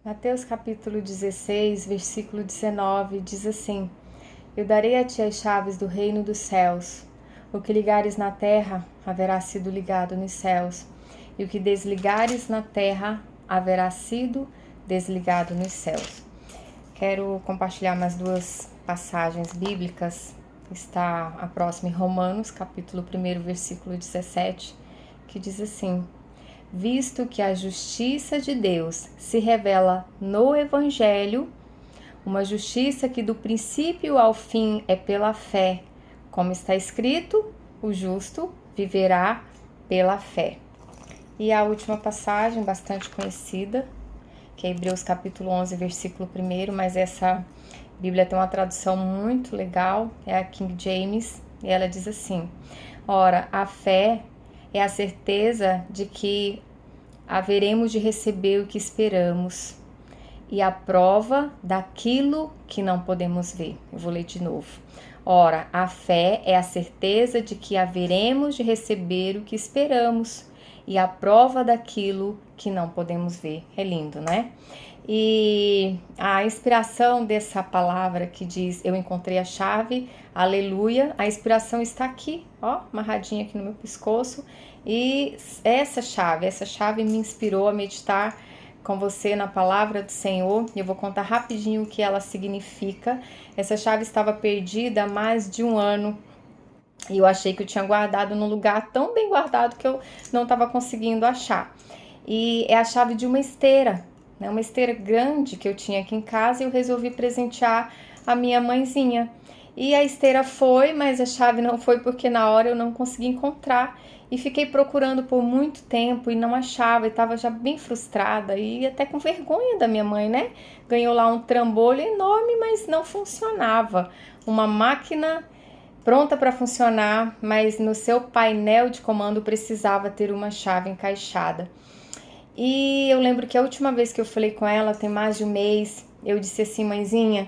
Mateus capítulo 16, versículo 19, diz assim: Eu darei a ti as chaves do reino dos céus. O que ligares na terra haverá sido ligado nos céus, e o que desligares na terra haverá sido desligado nos céus. Quero compartilhar mais duas passagens bíblicas. Está a próxima em Romanos, capítulo 1, versículo 17, que diz assim: Visto que a justiça de Deus se revela no Evangelho, uma justiça que do princípio ao fim é pela fé, como está escrito, o justo viverá pela fé. E a última passagem, bastante conhecida, que é Hebreus capítulo 11, versículo 1, mas essa Bíblia tem uma tradução muito legal, é a King James, e ela diz assim: Ora, a fé é a certeza de que haveremos de receber o que esperamos e a prova daquilo que não podemos ver. Eu vou ler de novo. Ora, a fé é a certeza de que haveremos de receber o que esperamos e a prova daquilo que não podemos ver. É lindo, né? E a inspiração dessa palavra que diz, eu encontrei a chave, aleluia, a inspiração está aqui, ó, amarradinha aqui no meu pescoço, e essa chave me inspirou a meditar com você na palavra do Senhor. Eu vou contar rapidinho o que ela significa. Essa chave estava perdida há mais de um ano, e eu achei que eu tinha guardado num lugar tão bem guardado que eu não estava conseguindo achar. E é a chave de uma esteira, né? Uma esteira grande que eu tinha aqui em casa, e eu resolvi presentear a minha mãezinha. E a esteira foi, mas a chave não foi porque na hora eu não consegui encontrar. E fiquei procurando por muito tempo e não achava, e estava já bem frustrada e até com vergonha da minha mãe, né? Ganhou lá um trambolho enorme, mas não funcionava. Uma máquina pronta para funcionar, mas no seu painel de comando precisava ter uma chave encaixada. E eu lembro que a última vez que eu falei com ela, tem mais de um mês, eu disse assim: mãezinha,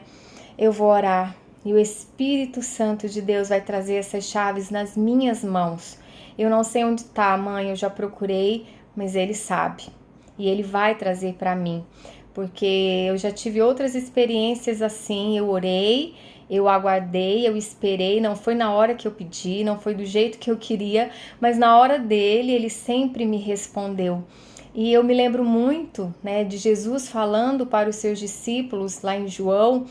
eu vou orar e o Espírito Santo de Deus vai trazer essas chaves nas minhas mãos. Eu não sei onde tá, mãe, eu já procurei, mas ele sabe e ele vai trazer para mim, porque eu já tive outras experiências assim. Eu orei, eu aguardei, eu esperei, não foi na hora que eu pedi, não foi do jeito que eu queria, mas na hora dele, ele sempre me respondeu. E eu me lembro muito, né, de Jesus falando para os seus discípulos lá em João,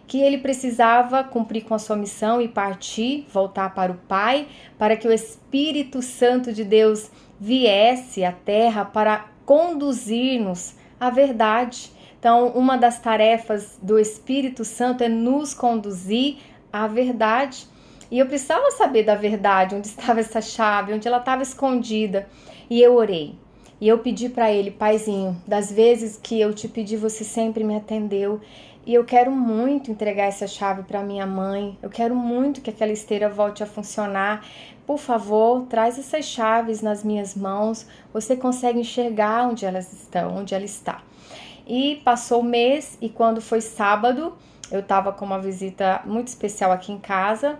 que ele precisava cumprir com a sua missão e partir, voltar para o Pai, para que o Espírito Santo de Deus viesse à Terra para conduzir-nos à verdade. Então, uma das tarefas do Espírito Santo é nos conduzir à verdade. E eu precisava saber da verdade, onde estava essa chave, onde ela estava escondida. E eu orei. E eu pedi para ele: Paizinho, das vezes que eu te pedi, você sempre me atendeu. E eu quero muito entregar essa chave para minha mãe. Eu quero muito que aquela esteira volte a funcionar. Por favor, traz essas chaves nas minhas mãos. Você consegue enxergar onde elas estão, onde ela está. E passou o mês, e quando foi sábado, eu estava com uma visita muito especial aqui em casa,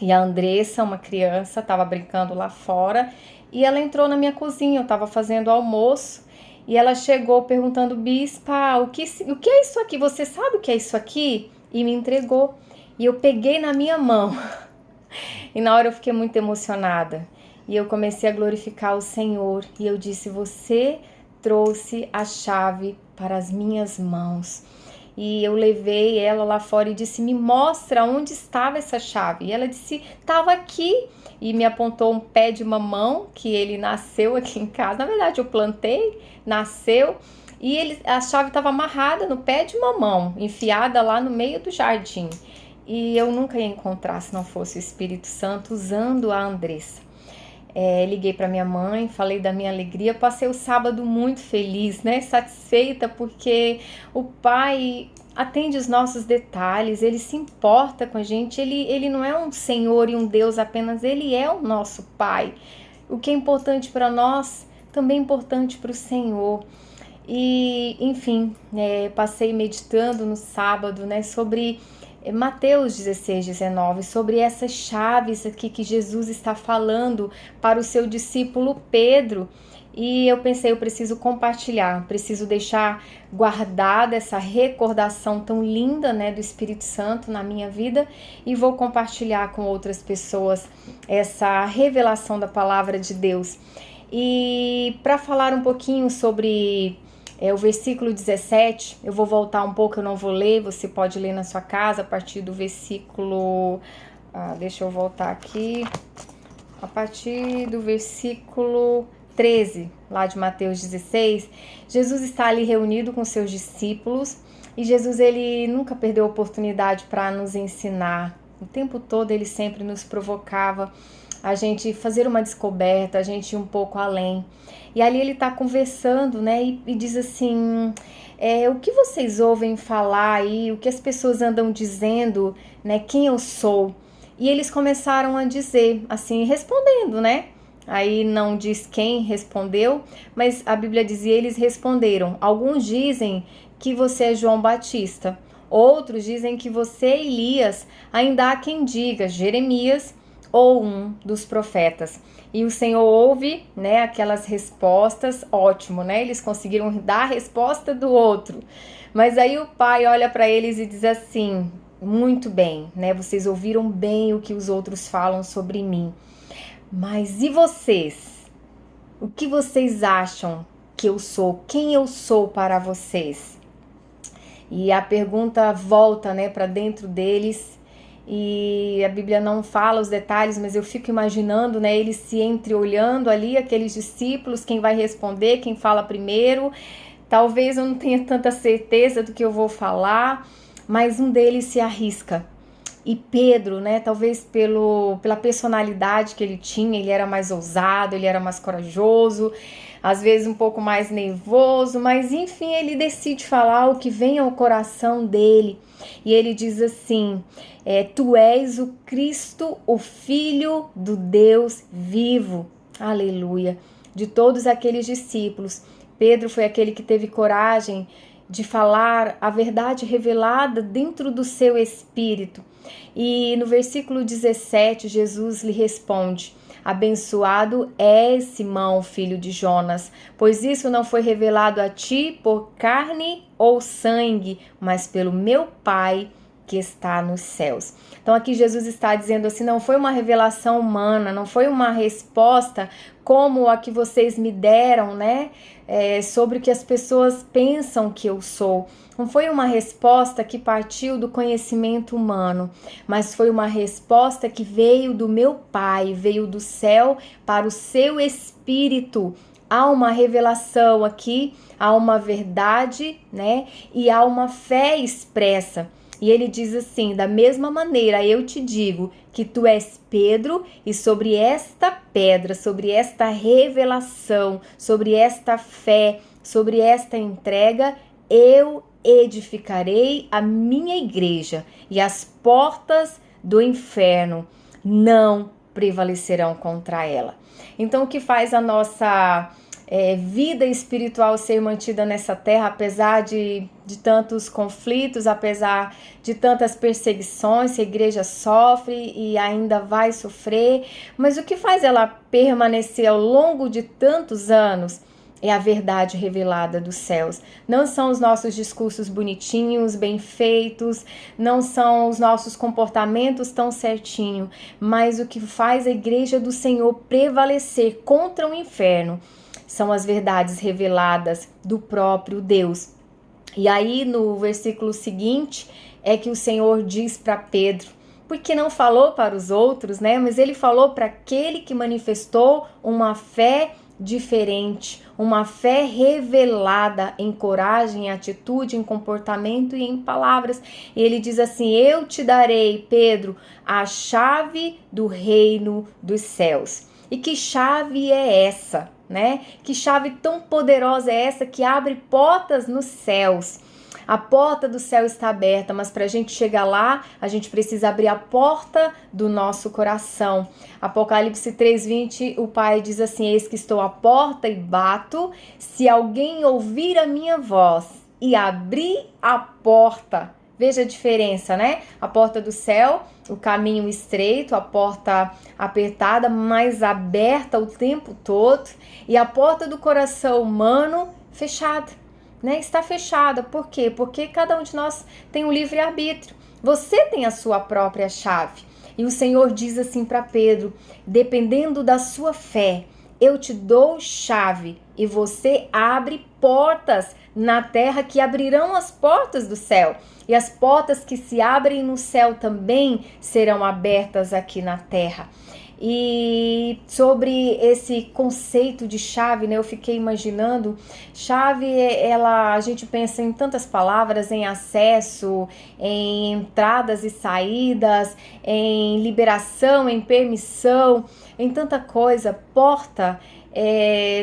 e a Andressa, uma criança, estava brincando lá fora, e ela entrou na minha cozinha. Eu estava fazendo almoço, e ela chegou perguntando: Bispa, o que é isso aqui? Você sabe o que é isso aqui? E me entregou, e eu peguei na minha mão, e na hora eu fiquei muito emocionada, e eu comecei a glorificar o Senhor, e eu disse: você trouxe a chave para as minhas mãos. E eu levei ela lá fora e disse: me mostra onde estava essa chave. E ela disse: estava aqui. E me apontou um pé de mamão, que ele nasceu aqui em casa. Na verdade, eu plantei, nasceu, e a chave estava amarrada no pé de mamão, enfiada lá no meio do jardim. E eu nunca ia encontrar se não fosse o Espírito Santo usando a Andressa. Liguei para minha mãe, falei da minha alegria, passei o sábado muito feliz, né? Satisfeita, porque o Pai atende os nossos detalhes, ele se importa com a gente, ele não é um Senhor e um Deus apenas, ele é o nosso Pai. O que é importante para nós também é importante para o Senhor. E, enfim, passei meditando no sábado, né, sobre Mateus 16, 19, sobre essas chaves aqui que Jesus está falando para o seu discípulo Pedro. E eu pensei, eu preciso compartilhar, preciso deixar guardada essa recordação tão linda, né, do Espírito Santo na minha vida, e vou compartilhar com outras pessoas essa revelação da palavra de Deus. E para falar um pouquinho sobre o versículo 17, eu vou voltar um pouco, eu não vou ler, você pode ler na sua casa a partir do versículo... deixa eu voltar aqui. A partir do versículo 13, lá de Mateus 16, Jesus está ali reunido com seus discípulos e Jesus, ele nunca perdeu a oportunidade para nos ensinar. O tempo todo ele sempre nos provocava a gente fazer uma descoberta, a gente ir um pouco além. E ali ele está conversando, né, e diz assim, o que vocês ouvem falar aí, o que as pessoas andam dizendo, né, quem eu sou? E eles começaram a dizer, assim, respondendo, né? Aí não diz quem respondeu, mas a Bíblia dizia, eles responderam. Alguns dizem que você é João Batista, outros dizem que você é Elias, ainda há quem diga Jeremias ou um dos profetas. E o Senhor ouve, né, aquelas respostas, ótimo, né? Eles conseguiram dar a resposta do outro. Mas aí o pai olha para eles e diz assim, muito bem, né? Vocês ouviram bem o que os outros falam sobre mim. Mas e vocês? O que vocês acham que eu sou? Quem eu sou para vocês? E a pergunta volta, né, para dentro deles. E a Bíblia não fala os detalhes, mas eu fico imaginando, né, eles se entreolhando ali, aqueles discípulos, quem vai responder, quem fala primeiro. Talvez eu não tenha tanta certeza do que eu vou falar, mas um deles se arrisca. E Pedro, né, talvez pela personalidade que ele tinha, ele era mais ousado, ele era mais corajoso, às vezes um pouco mais nervoso, mas enfim, ele decide falar o que vem ao coração dele. E ele diz assim, tu és o Cristo, o Filho do Deus vivo. Aleluia. De todos aqueles discípulos, Pedro foi aquele que teve coragem de falar a verdade revelada dentro do seu espírito. E no versículo 17, Jesus lhe responde, abençoado és Simão, filho de Jonas, pois isso não foi revelado a ti por carne ou sangue, mas pelo meu Pai que está nos céus. Então aqui Jesus está dizendo assim, não foi uma revelação humana, não foi uma resposta como a que vocês me deram, né? Sobre o que as pessoas pensam que eu sou. Não foi uma resposta que partiu do conhecimento humano, mas foi uma resposta que veio do meu Pai, veio do céu para o seu Espírito. Há uma revelação aqui, há uma verdade, né? E há uma fé expressa. E ele diz assim, da mesma maneira eu te digo que tu és Pedro e sobre esta pedra, sobre esta revelação, sobre esta fé, sobre esta entrega, eu edificarei a minha igreja e as portas do inferno não prevalecerão contra ela. Então o que faz a nossa vida espiritual ser mantida nessa terra, apesar de tantos conflitos, apesar de tantas perseguições que a igreja sofre e ainda vai sofrer, mas o que faz ela permanecer ao longo de tantos anos é a verdade revelada dos céus. Não são os nossos discursos bonitinhos, bem feitos, não são os nossos comportamentos tão certinho, mas o que faz a igreja do Senhor prevalecer contra o inferno são as verdades reveladas do próprio Deus. E aí no versículo seguinte é que o Senhor diz para Pedro, porque não falou para os outros, né? Mas ele falou para aquele que manifestou uma fé diferente, uma fé revelada em coragem, em atitude, em comportamento e em palavras. E ele diz assim, eu te darei, Pedro, a chave do reino dos céus. E que chave é essa? Né? Que chave tão poderosa é essa que abre portas nos céus? A porta do céu está aberta, mas para a gente chegar lá, a gente precisa abrir a porta do nosso coração. Apocalipse 3:20, o Pai diz assim, eis que estou à porta e bato, se alguém ouvir a minha voz e abrir a porta, Veja a diferença, né? A porta do céu, o caminho estreito, a porta apertada, mas aberta o tempo todo, e a porta do coração humano fechada, né? Está fechada. Por quê? Porque cada um de nós tem um livre-arbítrio. Você tem a sua própria chave. E o Senhor diz assim para Pedro: dependendo da sua fé, eu te dou chave e você abre portas na terra que abrirão as portas do céu. E as portas que se abrem no céu também serão abertas aqui na terra. E sobre esse conceito de chave, né, eu fiquei imaginando, chave, a gente pensa em tantas palavras, em acesso, em entradas e saídas, em liberação, em permissão, em tanta coisa. Porta,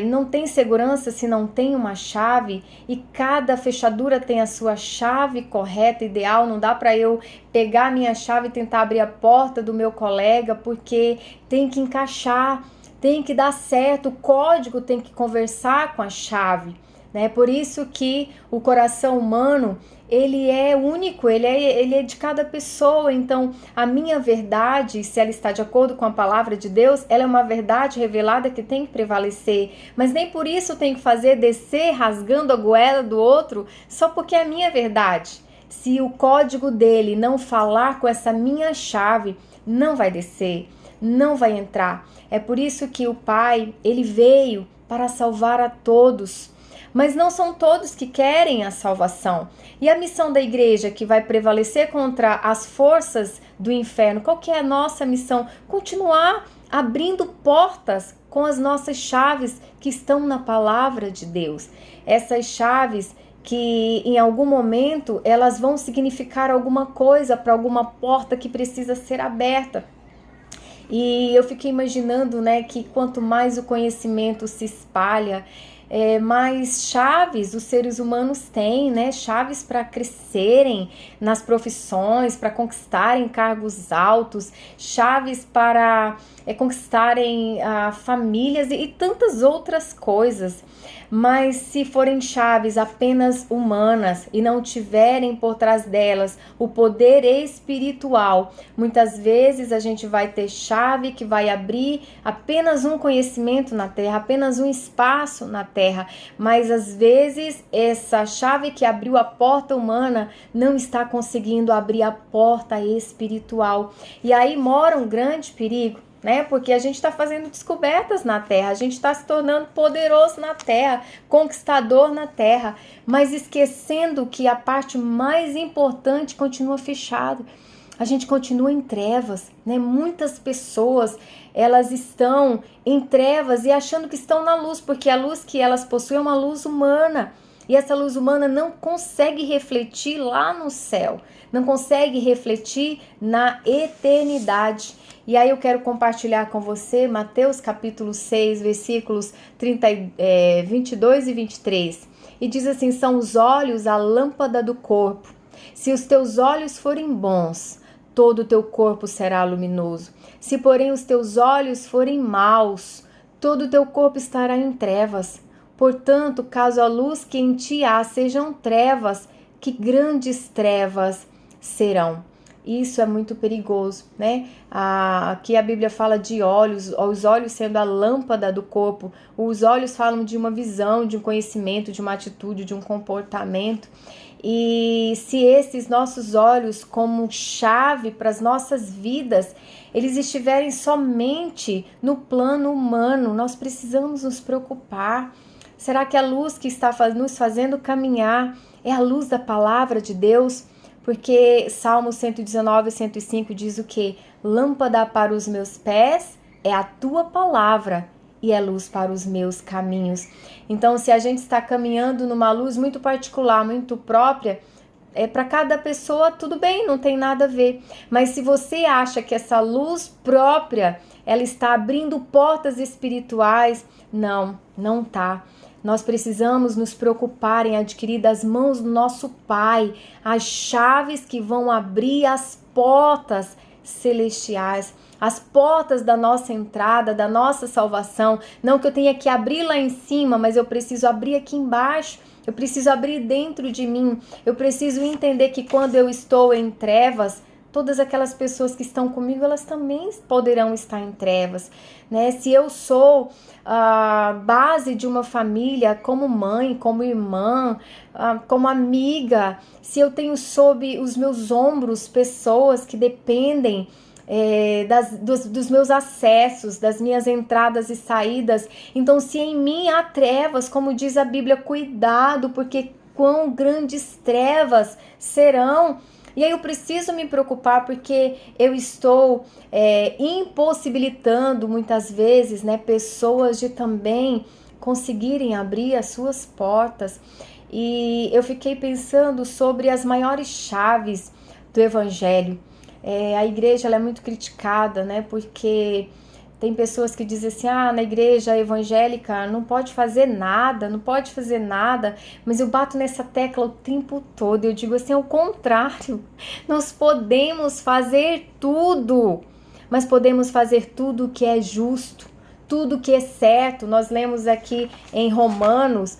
não tem segurança se não tem uma chave, e cada fechadura tem a sua chave correta, ideal. Não dá para eu pegar a minha chave e tentar abrir a porta do meu colega, porque tem que encaixar, tem que dar certo, o código tem que conversar com a chave, né? Por isso que o coração humano, ele é único, ele é de cada pessoa. Então, a minha verdade, se ela está de acordo com a palavra de Deus, ela é uma verdade revelada que tem que prevalecer. Mas nem por isso eu tenho que fazer descer rasgando a goela do outro, só porque é a minha verdade. Se o código dele não falar com essa minha chave, não vai descer, não vai entrar. É por isso que o Pai, ele veio para salvar a todos. Mas não são todos que querem a salvação. E a missão da igreja, que vai prevalecer contra as forças do inferno, qual que é a nossa missão? Continuar abrindo portas com as nossas chaves que estão na palavra de Deus. Essas chaves que em algum momento elas vão significar alguma coisa para alguma porta que precisa ser aberta. E eu fiquei imaginando, né, que quanto mais o conhecimento se espalha, mais chaves os seres humanos têm, né? Chaves para crescerem nas profissões, para conquistarem cargos altos, chaves para conquistarem famílias e tantas outras coisas. Mas se forem chaves apenas humanas e não tiverem por trás delas o poder espiritual, muitas vezes a gente vai ter chave que vai abrir apenas um conhecimento na terra, apenas um espaço na terra, mas às vezes essa chave que abriu a porta humana não está conseguindo abrir a porta espiritual. E aí mora um grande perigo, né? Porque a gente está fazendo descobertas na terra, a gente está se tornando poderoso na terra, conquistador na terra, mas esquecendo que a parte mais importante continua fechada. A gente continua em trevas, né? Muitas pessoas, elas estão em trevas e achando que estão na luz, porque a luz que elas possuem é uma luz humana. E essa luz humana não consegue refletir lá no céu, não consegue refletir na eternidade. E aí eu quero compartilhar com você Mateus capítulo 6, versículos 22 e 23. E diz assim: são os olhos a lâmpada do corpo. Se os teus olhos forem bons, todo o teu corpo será luminoso. Se, porém, os teus olhos forem maus, todo o teu corpo estará em trevas. Portanto, caso a luz que em ti há sejam trevas, que grandes trevas serão. Isso é muito perigoso, né? Aqui a Bíblia fala de olhos, os olhos sendo a lâmpada do corpo. Os olhos falam de uma visão, de um conhecimento, de uma atitude, de um comportamento. E se esses nossos olhos, como chave para as nossas vidas, eles estiverem somente no plano humano, nós precisamos nos preocupar. Será que a luz que está nos fazendo caminhar é a luz da palavra de Deus? Porque Salmo 119, 105 diz o quê? Lâmpada para os meus pés é a tua palavra e é luz para os meus caminhos. Então, se a gente está caminhando numa luz muito particular, muito própria, para cada pessoa tudo bem, não tem nada a ver. Mas se você acha que essa luz própria, ela está abrindo portas espirituais, não tá. Nós precisamos nos preocupar em adquirir das mãos do nosso Pai as chaves que vão abrir as portas celestiais, as portas da nossa entrada, da nossa salvação. Não que eu tenha que abrir lá em cima, mas eu preciso abrir aqui embaixo. eu preciso abrir dentro de mim, eu preciso entender que quando eu estou em trevas, todas aquelas pessoas que estão comigo, elas também poderão estar em trevas, né? Se eu sou a base de uma família, como mãe, como irmã, como amiga, se eu tenho sob os meus ombros pessoas que dependem dos meus acessos, das minhas entradas e saídas, então se em mim há trevas, como diz a Bíblia, cuidado, porque quão grandes trevas serão. E aí eu preciso me preocupar porque eu estou impossibilitando muitas vezes, né, pessoas de também conseguirem abrir as suas portas. E eu fiquei pensando sobre as maiores chaves do Evangelho. A igreja ela é muito criticada, né, porque tem pessoas que dizem assim, na igreja evangélica não pode fazer nada, mas eu bato nessa tecla o tempo todo, eu digo assim, ao contrário, nós podemos fazer tudo, mas podemos fazer tudo o que é justo, tudo o que é certo. Nós lemos aqui em Romanos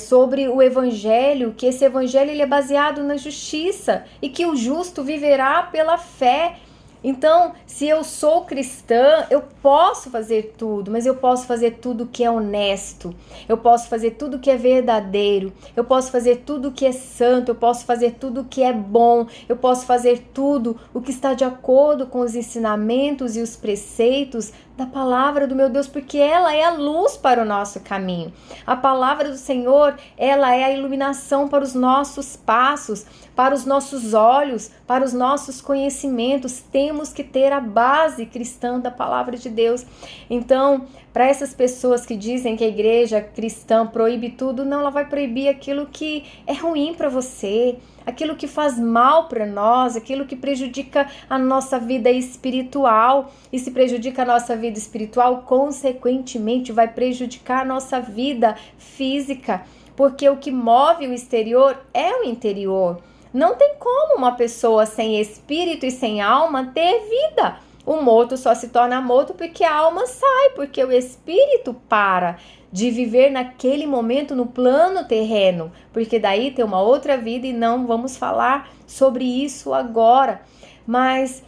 sobre o evangelho, que esse evangelho ele é baseado na justiça e que o justo viverá pela fé. Então, se eu sou cristã, eu posso fazer tudo, mas eu posso fazer tudo que é honesto, eu posso fazer tudo que é verdadeiro, eu posso fazer tudo que é santo, eu posso fazer tudo que é bom, eu posso fazer tudo o que está de acordo com os ensinamentos e os preceitos da palavra do meu Deus, porque ela é a luz para o nosso caminho. A palavra do Senhor, ela é a iluminação para os nossos passos, para os nossos olhos, para os nossos conhecimentos. Temos que ter a base cristã da palavra de Deus. Então, para essas pessoas que dizem que a igreja cristã proíbe tudo, não, ela vai proibir aquilo que é ruim para você, aquilo que faz mal para nós, aquilo que prejudica a nossa vida espiritual. E se prejudica a nossa vida espiritual, consequentemente vai prejudicar a nossa vida física, porque o que move o exterior é o interior. Não tem como uma pessoa sem espírito e sem alma ter vida. O morto só se torna morto porque a alma sai, porque o espírito para de viver naquele momento no plano terreno, porque daí tem uma outra vida e não vamos falar sobre isso agora. Mas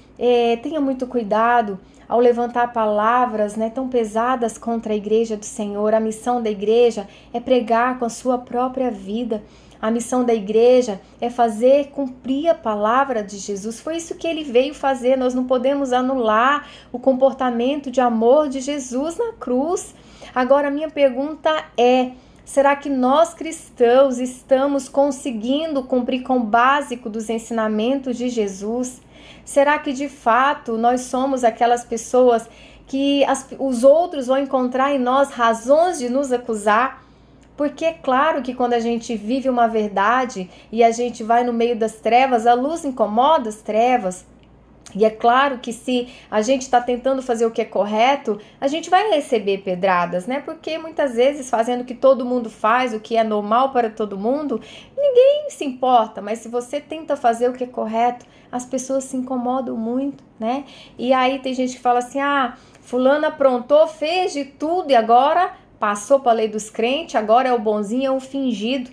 tenha muito cuidado ao levantar palavras, né, tão pesadas contra a igreja do Senhor. A missão da igreja é pregar com a sua própria vida. A missão da igreja é fazer cumprir a palavra de Jesus. Foi isso que ele veio fazer. Nós não podemos anular o comportamento de amor de Jesus na cruz. Agora, a minha pergunta é: será que nós cristãos estamos conseguindo cumprir com o básico dos ensinamentos de Jesus? Será que de fato nós somos aquelas pessoas que os outros vão encontrar em nós razões de nos acusar? Porque é claro que quando a gente vive uma verdade e a gente vai no meio das trevas, a luz incomoda as trevas. E é claro que se a gente está tentando fazer o que é correto, a gente vai receber pedradas, né? Porque muitas vezes fazendo o que todo mundo faz, o que é normal para todo mundo, ninguém se importa. Mas se você tenta fazer o que é correto, as pessoas se incomodam muito, né? E aí tem gente que fala assim, fulano aprontou, fez de tudo e agora passou para a lei dos crentes, agora é o bonzinho, é o fingido.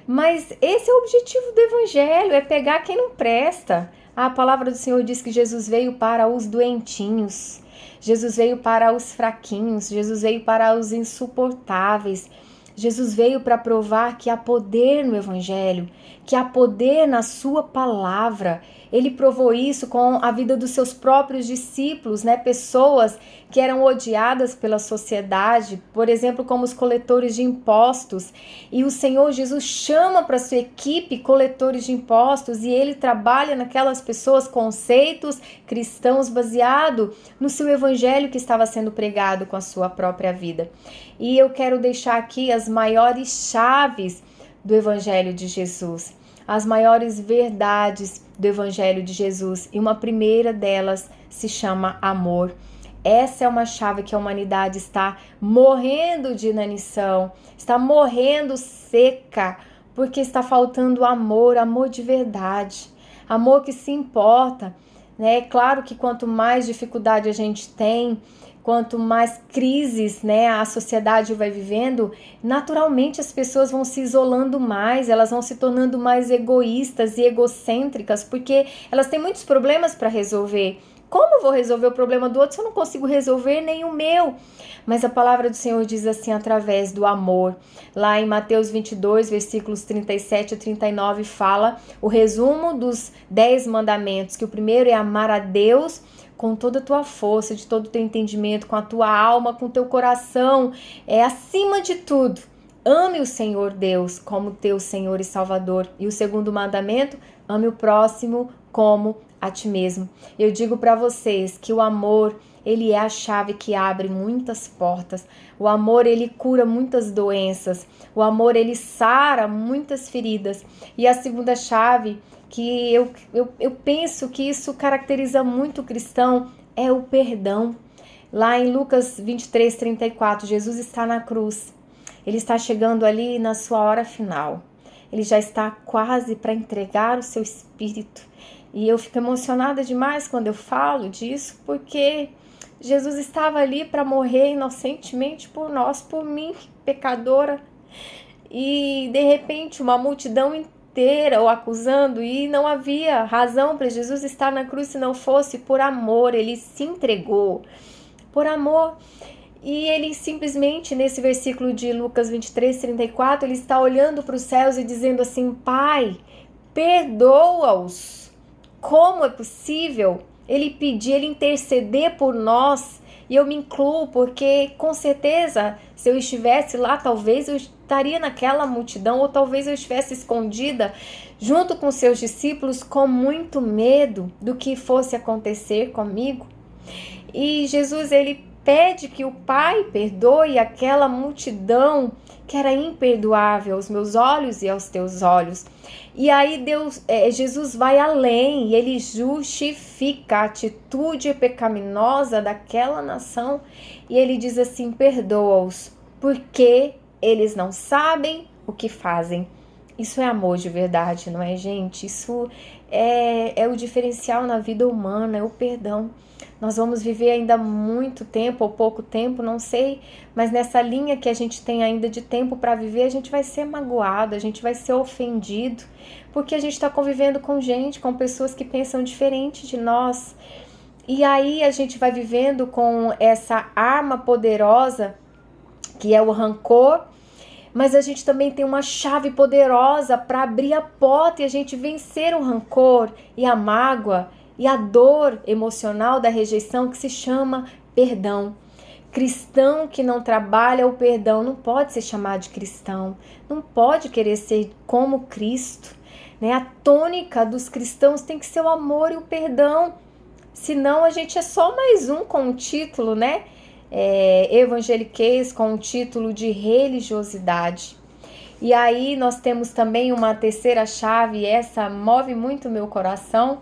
Mas esse é o objetivo do evangelho, é pegar quem não presta. A palavra do Senhor diz que Jesus veio para os doentinhos, Jesus veio para os fraquinhos, Jesus veio para os insuportáveis. Jesus veio para provar que há poder no evangelho, que há poder na sua palavra. Ele provou isso com a vida dos seus próprios discípulos, né? Pessoas que eram odiadas pela sociedade, por exemplo, como os coletores de impostos. E o Senhor Jesus chama para sua equipe coletores de impostos e ele trabalha naquelas pessoas conceitos cristãos baseado no seu evangelho que estava sendo pregado com a sua própria vida. E eu quero deixar aqui as maiores chaves do evangelho de Jesus, as maiores verdades do evangelho de Jesus, e uma primeira delas se chama amor. Essa é uma chave que a humanidade está morrendo de inanição, está morrendo seca, porque está faltando amor, amor de verdade, amor que se importa, né? É claro que quanto mais dificuldade a gente tem, quanto mais crises, né, a sociedade vai vivendo, naturalmente as pessoas vão se isolando mais, elas vão se tornando mais egoístas e egocêntricas, porque elas têm muitos problemas para resolver. Como eu vou resolver o problema do outro se eu não consigo resolver nem o meu? Mas a palavra do Senhor diz assim, através do amor. Lá em Mateus 22, versículos 37 a 39, fala o resumo dos 10 mandamentos, que o primeiro é amar a Deus com toda a tua força, de todo o teu entendimento, com a tua alma, com o teu coração, acima de tudo. Ame o Senhor Deus como teu Senhor e Salvador. E o segundo mandamento, ame o próximo como a ti mesmo. Eu digo para vocês que o amor, ele é a chave que abre muitas portas. O amor, ele cura muitas doenças. O amor, ele sara muitas feridas. E a segunda chave, que eu penso que isso caracteriza muito o cristão, é o perdão. Lá em Lucas 23, 34, Jesus está na cruz. Ele está chegando ali na sua hora final. Ele já está quase para entregar o seu espírito. E eu fico emocionada demais quando eu falo disso, porque Jesus estava ali para morrer inocentemente por nós, por mim, pecadora. E de repente uma multidão inteira o acusando, e não havia razão para Jesus estar na cruz se não fosse por amor. Ele se entregou por amor. E ele simplesmente, nesse versículo de Lucas 23, 34, ele está olhando para os céus e dizendo assim: Pai, perdoa-os. Como é possível ele pedir, ele interceder por nós? E eu me incluo, porque com certeza, se eu estivesse lá, talvez eu estaria naquela multidão, ou talvez eu estivesse escondida junto com seus discípulos, com muito medo do que fosse acontecer comigo. E Jesus, ele pede que o Pai perdoe aquela multidão que era imperdoável aos meus olhos e aos teus olhos. E aí Jesus vai além e ele justifica a atitude pecaminosa daquela nação e ele diz assim: perdoa-os, porque eles não sabem o que fazem. Isso é amor de verdade, não é, gente? Isso é o diferencial na vida humana, é o perdão. Nós vamos viver ainda muito tempo ou pouco tempo, não sei, mas nessa linha que a gente tem ainda de tempo para viver, a gente vai ser magoado, a gente vai ser ofendido, porque a gente está convivendo com gente, com pessoas que pensam diferente de nós. E aí a gente vai vivendo com essa arma poderosa, que é o rancor, mas a gente também tem uma chave poderosa para abrir a porta e a gente vencer o rancor e a mágoa e a dor emocional da rejeição, que se chama perdão. Cristão que não trabalha o perdão não pode ser chamado de cristão, não pode querer ser como Cristo, né? A tônica dos cristãos tem que ser o amor e o perdão, senão a gente é só mais um com um título, né? Evangeliquez, com um título de religiosidade. E aí nós temos também uma terceira chave, essa move muito o meu coração,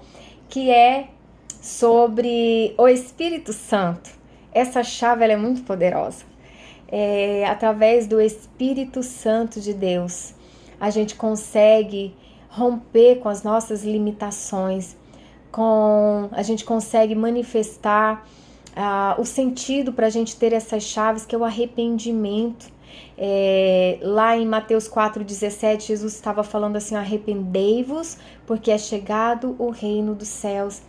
que é sobre o Espírito Santo. Essa chave ela é muito poderosa. Através do Espírito Santo de Deus, a gente consegue romper com as nossas limitações, a gente consegue manifestar o sentido para a gente ter essas chaves, que é o arrependimento. Lá em Mateus 4,17, Jesus estava falando assim: arrependei-vos, porque é chegado o reino dos céus.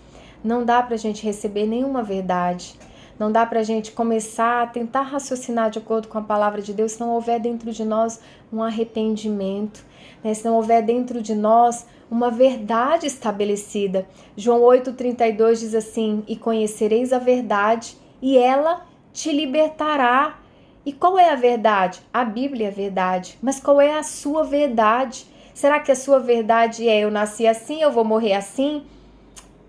Não dá para a gente receber nenhuma verdade, não dá para a gente começar a tentar raciocinar de acordo com a palavra de Deus se não houver dentro de nós um arrependimento, né? Se não houver dentro de nós uma verdade estabelecida. João 8,32 diz assim: e conhecereis a verdade, e ela te libertará. E qual é a verdade? A Bíblia é a verdade. Mas qual é a sua verdade? Será que a sua verdade é: eu nasci assim, eu vou morrer assim?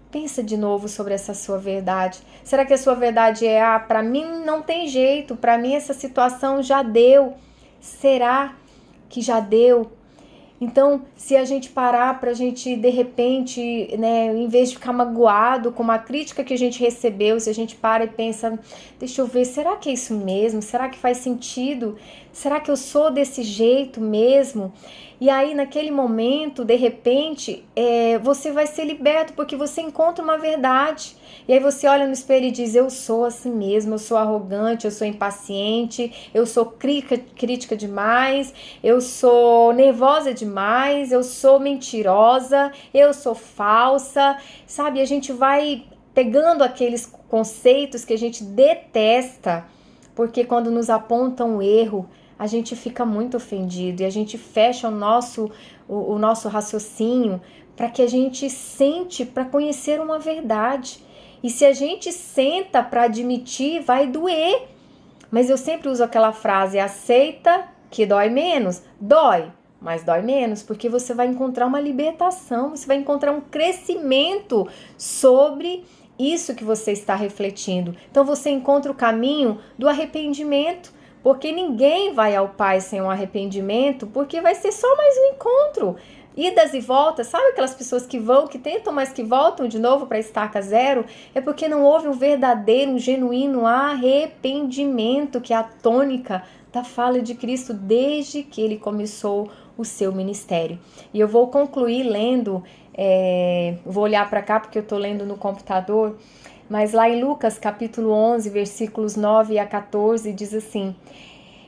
Pensa de novo sobre essa sua verdade. Será que a sua verdade é: para mim não tem jeito, para mim essa situação já deu? Será que já deu? Então, se a gente parar para a gente, de repente, né, em vez de ficar magoado com uma crítica que a gente recebeu, se a gente para e pensa: deixa eu ver, será que é isso mesmo? Será que faz sentido? Será que eu sou desse jeito mesmo? E aí, naquele momento, de repente, você vai ser liberto, porque você encontra uma verdade. E aí você olha no espelho e diz, eu sou assim mesmo, eu sou arrogante, eu sou impaciente, eu sou crítica demais, eu sou nervosa demais, eu sou mentirosa, eu sou falsa, sabe? A gente vai pegando aqueles conceitos que a gente detesta, porque quando nos apontam um erro, a gente fica muito ofendido e a gente fecha o nosso raciocínio para que a gente sente para conhecer uma verdade. E se a gente senta para admitir, vai doer. Mas eu sempre uso aquela frase, aceita que dói menos. Dói, mas dói menos, porque você vai encontrar uma libertação, você vai encontrar um crescimento sobre isso que você está refletindo. Então você encontra o caminho do arrependimento, porque ninguém vai ao Pai sem um arrependimento, porque vai ser só mais um encontro. Idas e voltas, sabe aquelas pessoas que vão, que tentam, mas que voltam de novo para a estaca zero? É porque não houve um verdadeiro, um genuíno arrependimento, que é a tônica da fala de Cristo desde que ele começou o seu ministério. E eu vou concluir lendo, vou olhar para cá porque eu estou lendo no computador, mas lá em Lucas capítulo 11, versículos 9 a 14, diz assim: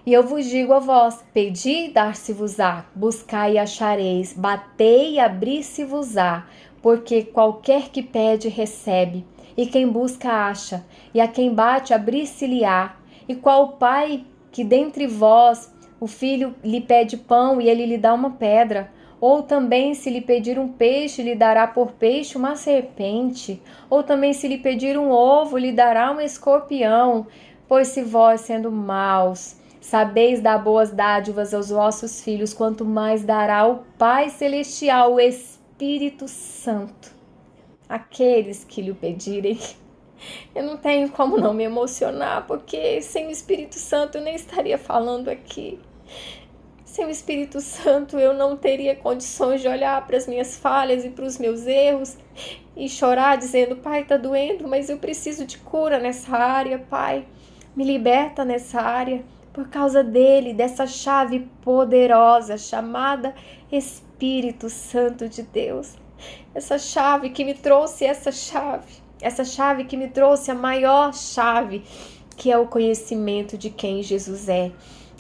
e eu vos digo a vós, pedi e dar-se-vos-á, buscai e achareis, batei e abrir-se-vos-á, porque qualquer que pede recebe, e quem busca acha, e a quem bate abrir-se-lhe-á. E qual pai que dentre vós o filho lhe pede pão e ele lhe dá uma pedra? Ou também se lhe pedir um peixe, lhe dará por peixe uma serpente? Ou também se lhe pedir um ovo, lhe dará um escorpião? Pois se vós, sendo maus, sabeis dar boas dádivas aos vossos filhos, quanto mais dará o Pai Celestial, o Espírito Santo, aqueles que lhe pedirem. Eu não tenho como não me emocionar, porque sem o Espírito Santo eu nem estaria falando aqui. Sem o Espírito Santo eu não teria condições de olhar para as minhas falhas e para os meus erros e chorar dizendo, Pai, tá doendo, mas eu preciso de cura nessa área, Pai. Me liberta nessa área. Por causa dele, dessa chave poderosa chamada Espírito Santo de Deus. Essa chave que me trouxe essa chave que me trouxe a maior chave, que é o conhecimento de quem Jesus é,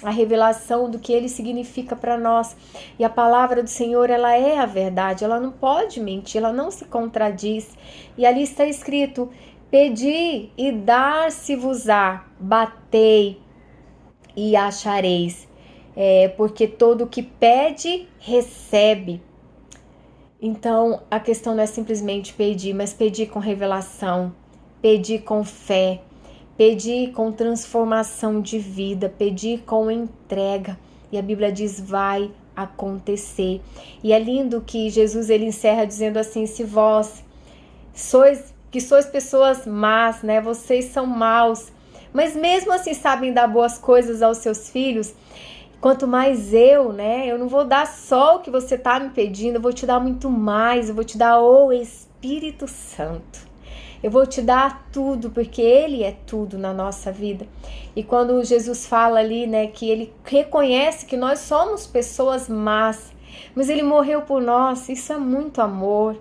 a revelação do que ele significa para nós. E a palavra do Senhor, ela é a verdade, ela não pode mentir, ela não se contradiz. E ali está escrito, pedi e dar-se-vos-á, batei e achareis, porque todo o que pede, recebe. Então, a questão não é simplesmente pedir, mas pedir com revelação, pedir com fé, pedir com transformação de vida, pedir com entrega. E a Bíblia diz, vai acontecer. E é lindo que Jesus, ele encerra dizendo assim, se vós sois pessoas más, né? Vocês são maus, mas mesmo assim sabem dar boas coisas aos seus filhos. Quanto mais eu, né? Eu não vou dar só o que você está me pedindo, eu vou te dar muito mais, eu vou te dar o Espírito Santo. Eu vou te dar tudo, porque Ele é tudo na nossa vida. E quando Jesus fala ali, né, que Ele reconhece que nós somos pessoas más, mas Ele morreu por nós, isso é muito amor.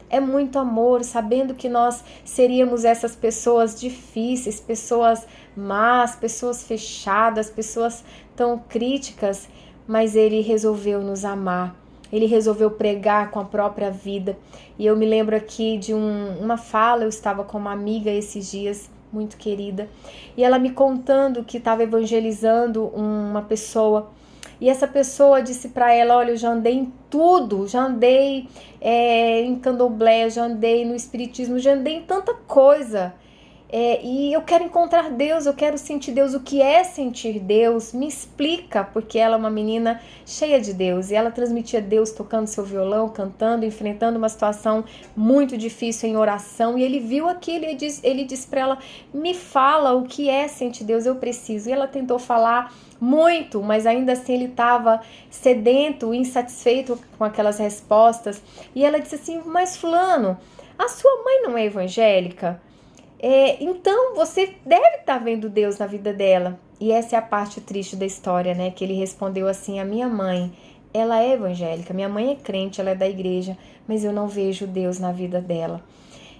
É muito amor, sabendo que nós seríamos essas pessoas difíceis, pessoas más, pessoas fechadas, pessoas tão críticas, mas Ele resolveu nos amar. Ele resolveu pregar com a própria vida. E eu me lembro aqui de uma fala, eu estava com uma amiga esses dias, muito querida, e ela me contando que estava evangelizando uma pessoa. E essa pessoa disse para ela, olha, eu já andei em tudo, já andei em candomblé, já andei no espiritismo, já andei em tanta coisa. E eu quero encontrar Deus, eu quero sentir Deus. O que é sentir Deus? Me explica, porque ela é uma menina cheia de Deus. E ela transmitia Deus tocando seu violão, cantando, enfrentando uma situação muito difícil em oração. E ele viu aquilo e ele disse para ela, me fala o que é sentir Deus, eu preciso. E ela tentou falar muito, mas ainda assim ele estava sedento, insatisfeito com aquelas respostas. E ela disse assim, mas fulano, a sua mãe não é evangélica? Então você deve estar vendo Deus na vida dela. E essa é a parte triste da história, né? Que ele respondeu assim, a minha mãe ela é evangélica, minha mãe é crente, ela é da igreja, mas eu não vejo Deus na vida dela.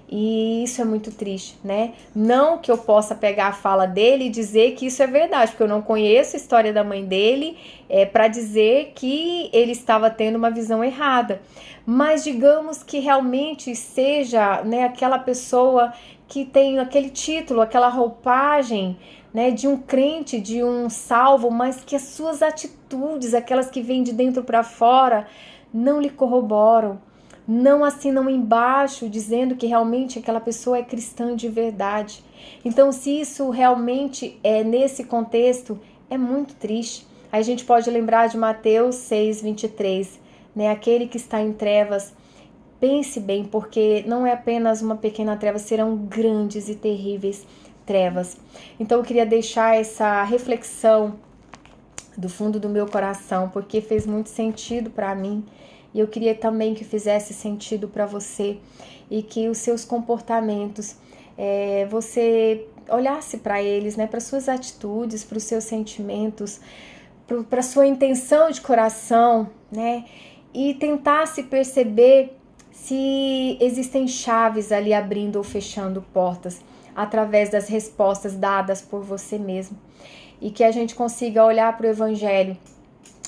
E isso é muito triste, né? Não que eu possa pegar a fala dele e dizer que isso é verdade, porque eu não conheço a história da mãe dele para dizer que ele estava tendo uma visão errada. Mas digamos que realmente seja, né, aquela pessoa que tem aquele título, aquela roupagem, né, de um crente, de um salvo, mas que as suas atitudes, aquelas que vêm de dentro para fora, não lhe corroboram. Não assinam embaixo dizendo que realmente aquela pessoa é cristã de verdade. Então, se isso realmente é nesse contexto, é muito triste. Aí a gente pode lembrar de Mateus 6:23, né? Aquele que está em trevas, pense bem, porque não é apenas uma pequena treva, serão grandes e terríveis trevas. Então, eu queria deixar essa reflexão do fundo do meu coração, porque fez muito sentido para mim. E eu queria também que fizesse sentido para você e que os seus comportamentos, você olhasse para eles, né, para suas atitudes, para os seus sentimentos, para sua intenção de coração, né, e tentasse perceber se existem chaves ali abrindo ou fechando portas através das respostas dadas por você mesmo. E que a gente consiga olhar para o Evangelho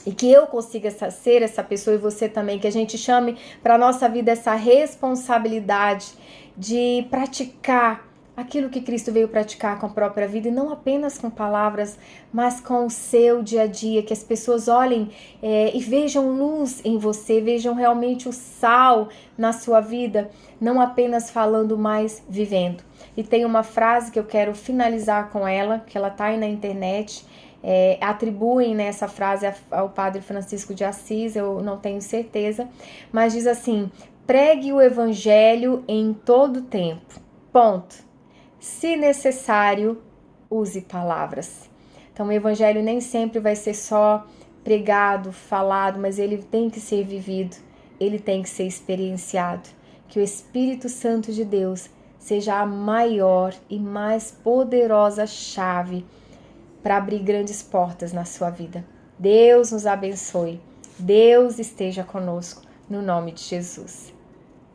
e que eu consiga ser essa pessoa e você também, que a gente chame para a nossa vida essa responsabilidade de praticar aquilo que Cristo veio praticar com a própria vida e não apenas com palavras, mas com o seu dia a dia, que as pessoas olhem e vejam luz em você, vejam realmente o sal na sua vida, não apenas falando, mas vivendo. E tem uma frase que eu quero finalizar com ela, que ela está aí na internet, atribuem, né, essa frase ao Padre Francisco de Assis, eu não tenho certeza, mas diz assim: pregue o evangelho em todo tempo, ponto. Se necessário, use palavras. Então o evangelho nem sempre vai ser só pregado, falado, mas ele tem que ser vivido, ele tem que ser experienciado. Que o Espírito Santo de Deus seja a maior e mais poderosa chave para abrir grandes portas na sua vida. Deus nos abençoe. Deus esteja conosco, no nome de Jesus.